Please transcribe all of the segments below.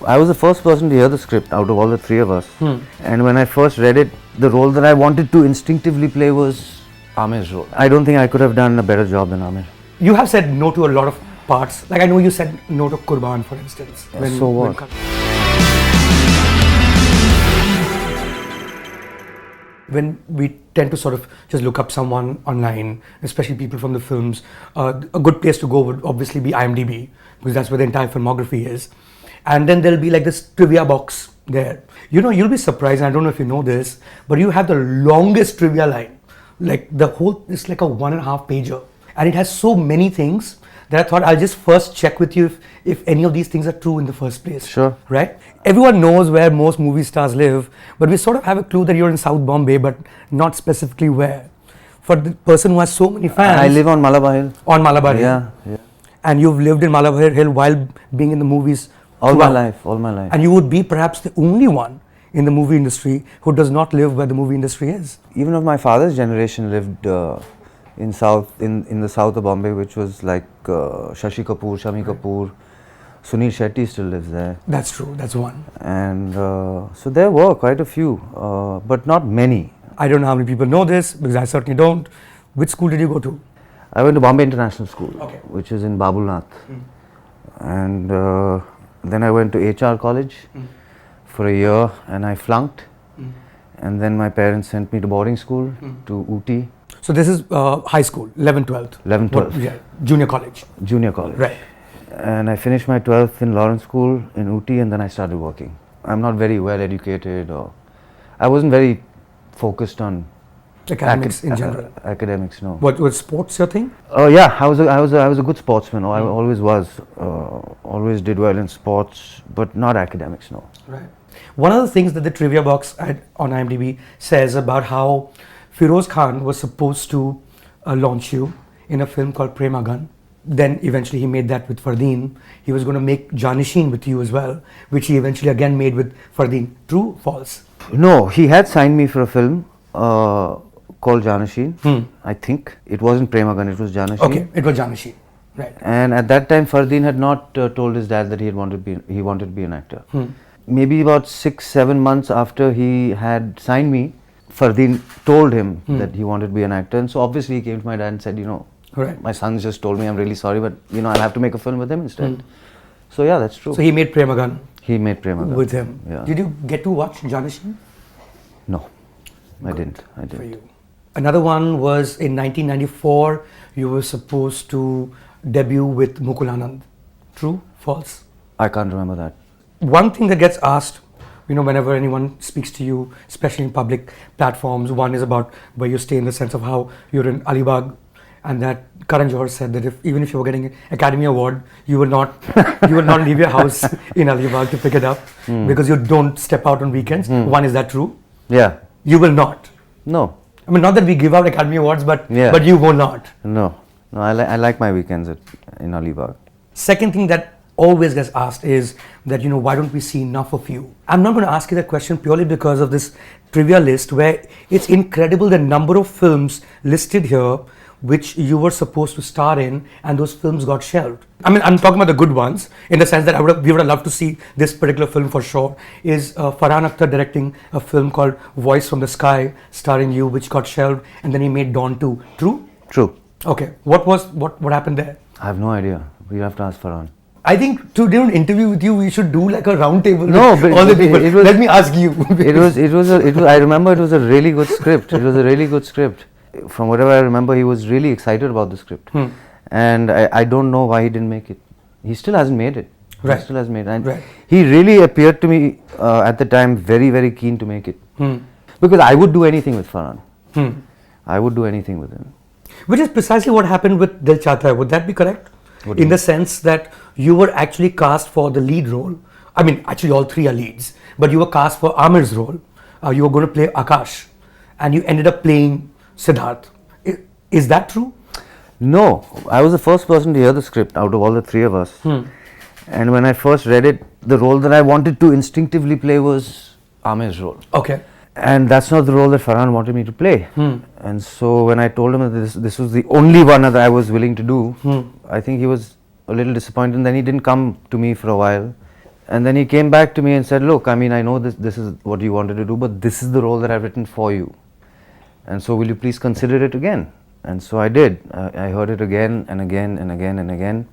I was the first person to hear the script out of all the three of us. And when I first read it, the role that I wanted to instinctively play was Aamir's role. I don't think I could have done a better job than Aamir. You have said no to a lot of parts. Like I know you said no to Qurban, for instance. So what? When we tend to sort of just look up someone online, especially people from the films, a good place to go would obviously be IMDb, because that's where the entire filmography is. And then there'll be like this trivia box there. You know, you'll be surprised, and I don't know if you know this, but you have the longest trivia line. Like the whole, it's like a 1.5 pager. And it has so many things that I thought I'll just first check with you if any of these things are true in the first place. Sure. Right? Everyone knows where most movie stars live, but we sort of have a clue that you're in South Bombay, but not specifically where. For the person who has so many fans. I live on Malabar Hill. On Malabar Hill. Yeah. And you've lived in Malabar Hill while being in the movies. All my life. And you would be perhaps the only one in the movie industry who does not live where the movie industry is. Even of my father's generation lived in the south of Bombay, which was like Shashi Kapoor, Shami Kapoor, Sunil Shetty still lives there. That's true, that's one. And so there were quite a few, but not many. I don't know how many people know this, because I certainly don't. Which school did you go to? I went to Bombay International School, Okay. which is in Babulnath. And then I went to HR college for a year, and I flunked. And then my parents sent me to boarding school to Ooty. So this is high school, 11th, 12th. 11th, 12th. Yeah, junior college. Junior college. Right. And I finished my 12th in Lawrence School in Ooty, and then I started working. I'm not very well educated, or I wasn't very focused on Academics in general. Academics, no. What was sports your thing? Yeah, I was a good sportsman. I always was. Always did well in sports, but not academics, no. Right. One of the things that the trivia box on IMDb says about how Feroz Khan was supposed to launch you in a film called Premagan. Then eventually he made that with Fardeen. He was going to make Janishin with you as well, which he eventually again made with Fardeen. True, false? No, he had signed me for a film called Janishin. I think it wasn't Premagan, it was Janishin. Okay, it was Janishin. Right. And at that time, Fardeen had not told his dad that he wanted to be an actor. Maybe about 6-7 months after he had signed me, Fardeen told him that he wanted to be an actor, and so obviously he came to my dad and said, Right. my son just told me, I'm really sorry, but I'll have to make a film with him instead. So yeah, that's true. So he made Premagan. He made Premagan with him. Yeah. Did you get to watch Janishin? No, I didn't. For you. Another one was in 1994. You were supposed to debut with Mukul Anand. True? False? I can't remember that. One thing that gets asked, whenever anyone speaks to you, especially in public platforms, one is about where you stay, in the sense of how you're in Alibag, and that Karan Johar said that even if you were getting an Academy Award, you will not leave your house in Alibag to pick it up because you don't step out on weekends. One, is that true? Yeah. You will not. No. I mean, not that we give out Academy Awards, but you will not. No, I like my weekends in Alibag. Second thing that always gets asked is that, why don't we see enough of you? I'm not going to ask you that question purely because of this trivia list, where it's incredible the number of films listed here which you were supposed to star in, and those films got shelved. I mean, I'm talking about the good ones, in the sense that we would have loved to see this particular film for sure. Is Farhan Akhtar directing a film called Voice from the Sky, starring you, which got shelved, and then he made Dawn 2. True? True. Okay. What happened there? I have no idea. We'll have to ask Farhan. I think to do an interview with you, we should do like a round table with all the people. Let me ask you. I remember it was a really good script. It was a really good script. From whatever I remember, he was really excited about the script. And I don't know why he didn't make it. He still hasn't made it. Right. He still hasn't made it. And he really appeared to me at the time very, very keen to make it. Because I would do anything with Farhan. I would do anything with him. Which is precisely what happened with Dil Chahta Hai. Would that be correct? In the sense that you were actually cast for the lead role. I mean, actually all three are leads. But you were cast for Aamir's role. You were going to play Akash. And you ended up playing Siddharth. Is that true? No. I was the first person to hear the script out of all the three of us. And when I first read it, the role that I wanted to instinctively play was Aamir's role. Okay. And that's not the role that Farhan wanted me to play. And so when I told him that this was the only one that I was willing to do, I think he was a little disappointed. And then he didn't come to me for a while. And then he came back to me and said, look, I mean, I know this is what you wanted to do, but this is the role that I've written for you. And so will you please consider it again? And so I did. I heard it again and again and again and again,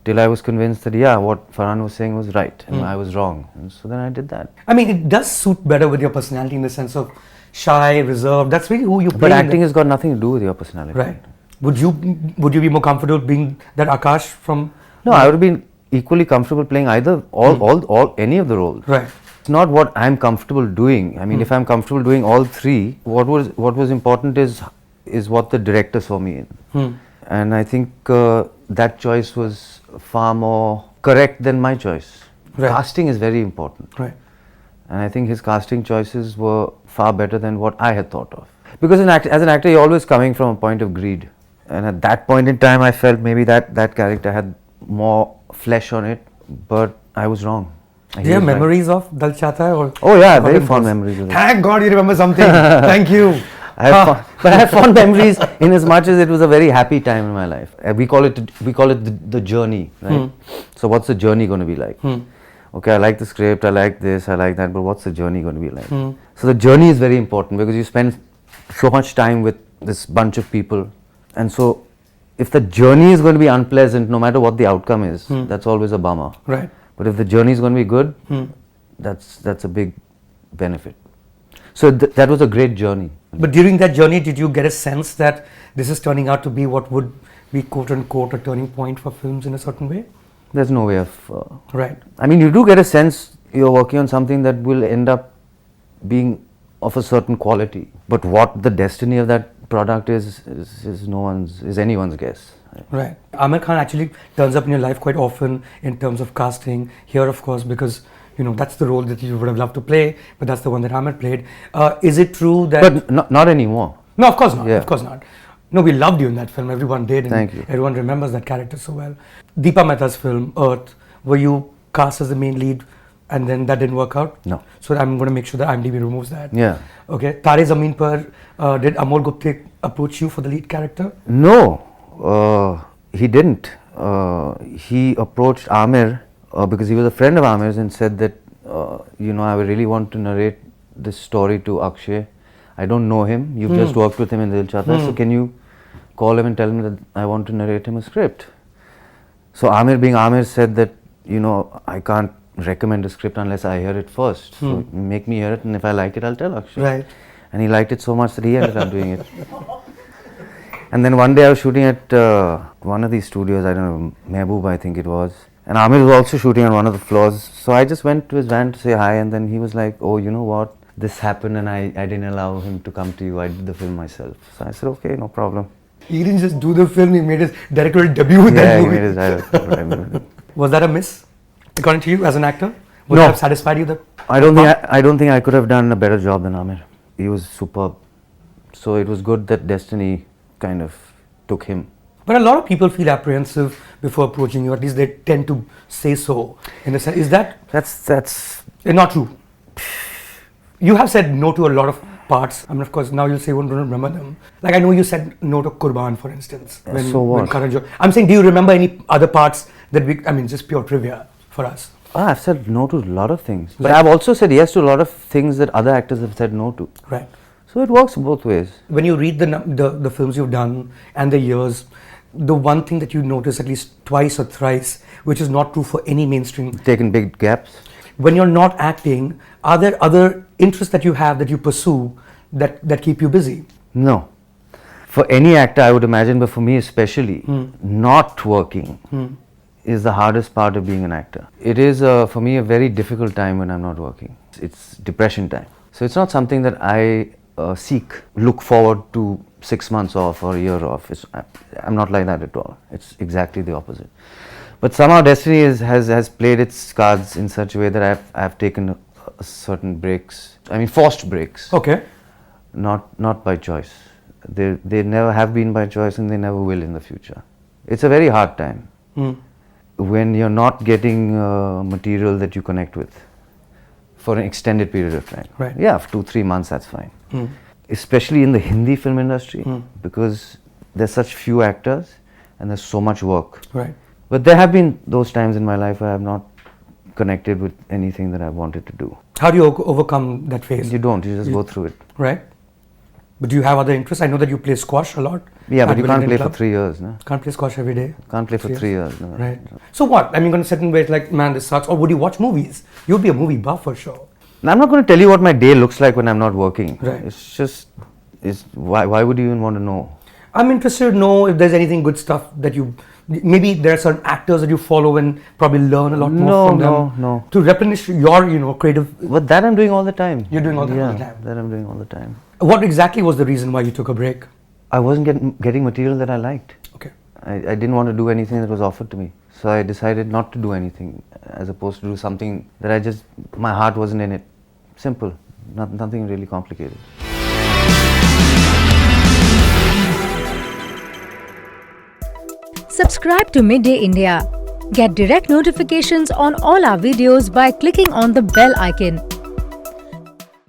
till I was convinced that, yeah, what Farhan was saying was right and I was wrong. And so then I did that. I mean, it does suit better with your personality in the sense of shy, reserved. That's really who you play. But acting has got nothing to do with your personality. Right. Would you be more comfortable being that Akash from? No, I would have been equally comfortable playing either, all any of the roles. Right. It's not what I'm comfortable doing. I mean, if I'm comfortable doing all three, what was important is what the director saw me in. And I think that choice was far more correct than my choice. Right. Casting is very important. Right. And I think his casting choices were far better than what I had thought of. Because as an actor, you're always coming from a point of greed. And at that point in time, I felt maybe that character had more flesh on it, but I was wrong. Do you have memories of Dil Chahta Hai? Or oh yeah, very fond memories of it. Thank God you remember something. Thank you. But I have fond memories in as much as it was a very happy time in my life. We call it the journey, right? So what's the journey going to be like? Okay, I like the script, I like this, I like that, but what's the journey going to be like? So the journey is very important because you spend so much time with this bunch of people, and so if the journey is going to be unpleasant, no matter what the outcome is, that's always a bummer. Right. But if the journey is going to be good, that's a big benefit. So that was a great journey. But during that journey, did you get a sense that this is turning out to be what would be quote unquote a turning point for films in a certain way? There's no way of... right. I mean, you do get a sense you're working on something that will end up being of a certain quality. But what the destiny of that product is anyone's guess. Right. Aamir Khan actually turns up in your life quite often in terms of casting. Here, of course, because that's the role that you would have loved to play, but that's the one that Aamir played. Is it true that? But not anymore. No, of course not. Yeah. Of course not. No, we loved you in that film. Everyone did. And thank you. Everyone remembers that character so well. Deepa Mehta's film Earth, were you cast as the main lead, and then that didn't work out? No. So I'm going to make sure that IMDb removes that. Yeah. Okay. Tare Zameen Par, did Amol Gupte approach you for the lead character? No, he didn't. He approached Aamir because he was a friend of Aamir's and said that, I really want to narrate this story to Akshay. I don't know him. You've just worked with him in Dil Chahta Hai, so can you call him and tell him that I want to narrate him a script? So Aamir, being Aamir, said that, I can't recommend a script unless I hear it first. So make me hear it, and if I like it, I'll tell Akshay. Right. And he liked it so much that he ended up doing it. And then one day I was shooting at one of these studios, I don't know, Mehboob I think it was. And Aamir was also shooting on one of the floors. So I just went to his van to say hi, and then he was like, oh, you know what? This happened and I didn't allow him to come to you. I did the film myself. So I said, okay, no problem. He didn't just do the film, he made his directorial debut with that movie. Yeah, he made his directorial. Was that a miss, according to you, as an actor? Would No. it have satisfied you? I don't think I could have done a better job than Aamir. He was superb. So it was good that destiny kind of took him. But a lot of people feel apprehensive before approaching you. At least they tend to say so. In a sense, is that That's not true? You have said no to a lot of parts. I mean, of course, now you'll say you don't remember them. Like I know you said no to Qurban, for instance. So what? I'm saying, do you remember any other parts that just pure trivia for us? I've said no to a lot of things. But I've also said yes to a lot of things that other actors have said no to. Right. So it works both ways. When you read the films you've done and the years, the one thing that you notice at least twice or thrice, which is not true for any mainstream. Taken big gaps. When you're not acting, are there other interests that you have that you pursue that keep you busy? No. For any actor, I would imagine, but for me especially, not working is the hardest part of being an actor. It is, for me, a very difficult time when I'm not working. It's depression time. So it's not something that I look forward to 6 months off or a year off. I'm not like that at all. It's exactly the opposite. But somehow destiny has played its cards in such a way that I've taken certain breaks. I mean, forced breaks. Okay. Not by choice. They never have been by choice, and they never will in the future. It's a very hard time when you're not getting material that you connect with for an extended period of time. Right. Yeah, for 2-3 months, that's fine. Especially in the Hindi film industry, because there's such few actors and there's so much work. Right. But there have been those times in my life where I've not connected with anything that I wanted to do. How do you overcome that phase? You don't, you just go through it. Right. But do you have other interests? I know that you play squash a lot. Yeah, but at you can't Wellington play Club. for 3 years, no? Can't play squash every day. Can't play for 3 years, no. Right. So what? I mean, going to sit and wait like, man, this sucks. Or would you watch movies? You'll be a movie buff for sure. I'm not going to tell you what my day looks like when I'm not working. Right. It's just, why would you even want to know? I'm interested to know if there's anything good stuff that you, maybe there are certain actors that you follow and probably learn a lot more from them. No. To replenish your, creative. But that I'm doing all the time. You're doing all that yeah, all the time. that I'm doing all the time. What exactly was the reason why you took a break? I wasn't getting material that I liked. Okay. I didn't want to do anything that was offered to me. So I decided not to do anything as opposed to do something that my heart wasn't in it. Simple, nothing really complicated. Subscribe to Midday India. Get direct notifications on all our videos by clicking on the bell icon.